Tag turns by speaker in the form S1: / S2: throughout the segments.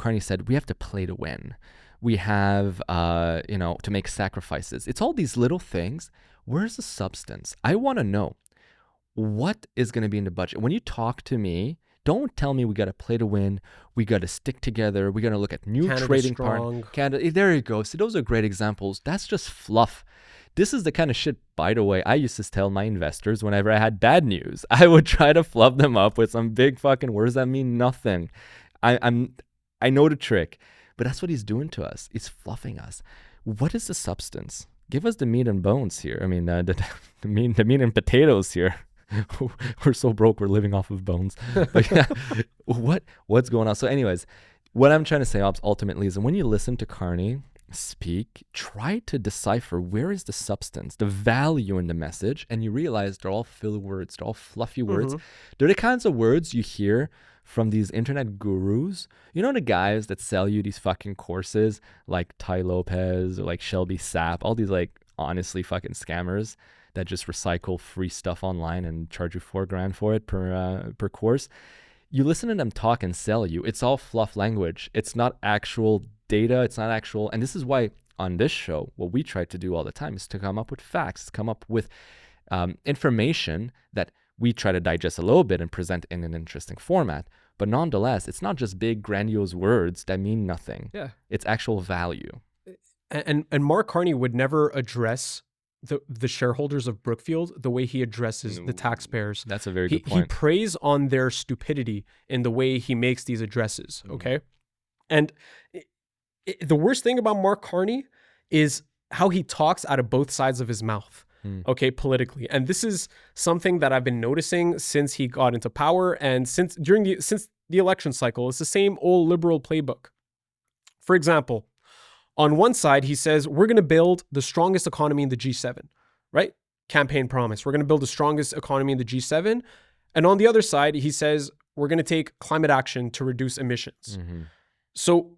S1: Carney said, we have to play to win. We have, to make sacrifices. It's all these little things. Where's the substance? I want to know what is going to be in the budget. When you talk to me, don't tell me we got to play to win. We got to stick together. We got to look at new trading partners. Canada, there you go. See, those are great examples. That's just fluff. This is the kind of shit, by the way, I used to tell my investors whenever I had bad news. I would try to fluff them up with some big fucking words that mean nothing. I know the trick, but that's what he's doing to us. He's fluffing us. What is the substance? Give us the meat and bones here. I mean, the meat and potatoes here. We're so broke, we're living off of bones. But yeah, what's going on? So anyways, what I'm trying to say ultimately is when you listen to Carney speak, try to decipher where is the substance, the value in the message, and you realize they're all filler words, they're all fluffy words. They're the kinds of words you hear from these internet gurus. You know, the guys that sell you these fucking courses like Tai Lopez or like Shelby Sapp, all these like honestly fucking scammers that just recycle free stuff online and charge you $4,000 for it per course. You listen to them talk and sell you. It's all fluff language. It's not actual data. It's not actual. And this is why on this show, what we try to do all the time is to come up with facts, come up with information that we try to digest a little bit and present in an interesting format. But nonetheless, it's not just big, grandiose words that mean nothing.
S2: Yeah.
S1: It's actual value.
S2: And Mark Carney would never address the shareholders of Brookfield the way he addresses the taxpayers.
S1: That's a very good point.
S2: He preys on their stupidity in the way he makes these addresses, okay? And the worst thing about Mark Carney is how he talks out of both sides of his mouth, okay, politically. And this is something that I've been noticing since he got into power and since the election cycle. It's the same old liberal playbook. For example, on one side, he says, we're going to build the strongest economy in the G7, right? Campaign promise. We're going to build the strongest economy in the G7. And on the other side, he says, we're going to take climate action to reduce emissions. So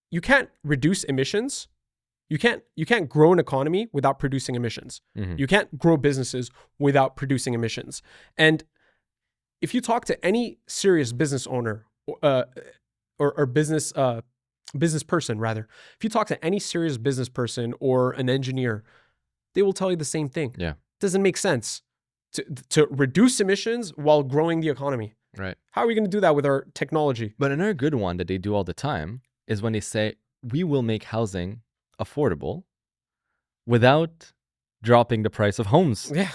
S2: you can't reduce emissions. You can't grow an economy without producing emissions. You can't grow businesses without producing emissions. And if you talk to any serious business owner or business person, rather, if you talk to any serious business person or an engineer, they will tell you the same thing.
S1: Yeah.
S2: It doesn't make sense to reduce emissions while growing the economy.
S1: Right.
S2: How are we going to do that with our technology?
S1: But another good one that they do all the time is when they say, we will make housing affordable without dropping the price of homes.
S2: Yeah.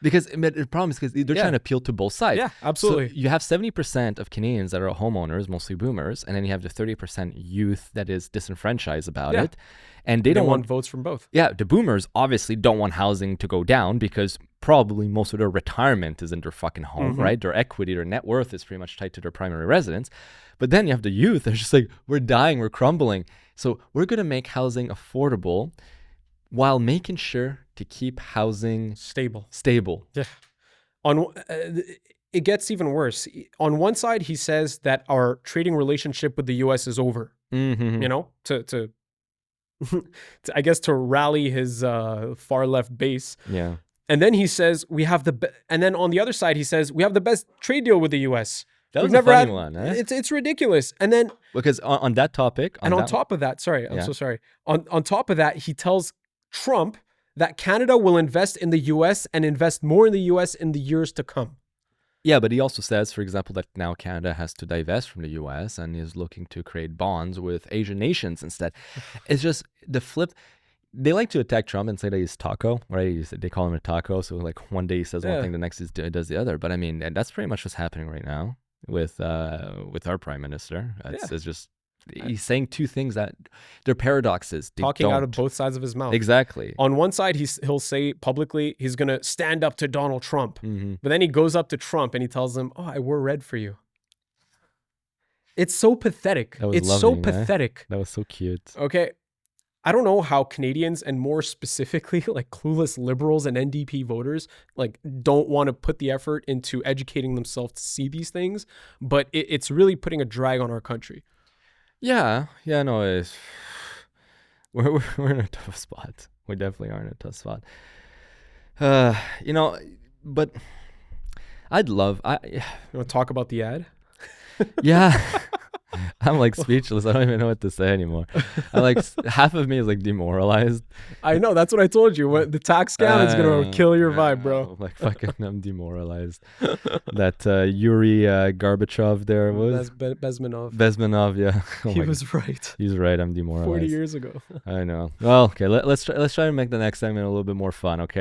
S1: Because the problem is because they're trying to appeal to both sides.
S2: Yeah, absolutely.
S1: So you have 70% of Canadians that are homeowners, mostly boomers, and then you have the 30% youth that is disenfranchised about it. And they don't want
S2: votes from both.
S1: Yeah, the boomers obviously don't want housing to go down because probably most of their retirement is in their fucking home, right? Their equity, their net worth is pretty much tied to their primary residence. But then you have the youth, they're just like, we're dying, we're crumbling. So we're going to make housing affordable while making sure to keep housing
S2: stable.
S1: Yeah.
S2: It gets even worse. On one side, he says that our trading relationship with the U.S. is over. You know, to I guess to rally his far left base.
S1: Yeah.
S2: And then he says we have and then on the other side he says we have the best trade deal with the U.S.
S1: That was a funny one.
S2: It's ridiculous. And then
S1: because on that topic,
S2: on top of that, I'm so sorry. On top of that, he tells Trump that Canada will invest in the U.S. and invest more in the U.S. in the years to come.
S1: Yeah, but he also says, for example, that now Canada has to divest from the U.S. and is looking to create bonds with Asian nations instead. It's just the flip. They like to attack Trump and say that he's taco, right? They call him a taco. So like one day he says one thing, the next he does the other. But I mean, and that's pretty much what's happening right now with our prime minister. It's just he's saying two things that they're paradoxes.
S2: Talking out of both sides of his mouth.
S1: Exactly.
S2: On one side, he'll say publicly he's going to stand up to Donald Trump. But then he goes up to Trump and he tells him, oh, I wore red for you. It's so pathetic. Pathetic.
S1: That was so cute.
S2: Okay. I don't know how Canadians, and more specifically like clueless liberals and NDP voters, like don't want to put the effort into educating themselves to see these things, but it's really putting a drag on our country.
S1: Yeah, no, we're in a tough spot. We definitely are in a tough spot. But you want to
S2: talk about the ad?
S1: Yeah. I'm like speechless. I don't even know what to say anymore. I like half of me is like demoralized.
S2: I know. That's what I told you. What the tax scam is gonna kill your vibe, bro.
S1: Like fucking, I'm demoralized. That Yuri Gorbachev there was
S2: Bezmenov.
S1: Bezmenov. Yeah, oh
S2: He
S1: my
S2: was right.
S1: He's right. I'm demoralized.
S2: 40 years ago.
S1: I know. Well, okay. Let's try to make the next segment a little bit more fun. Okay.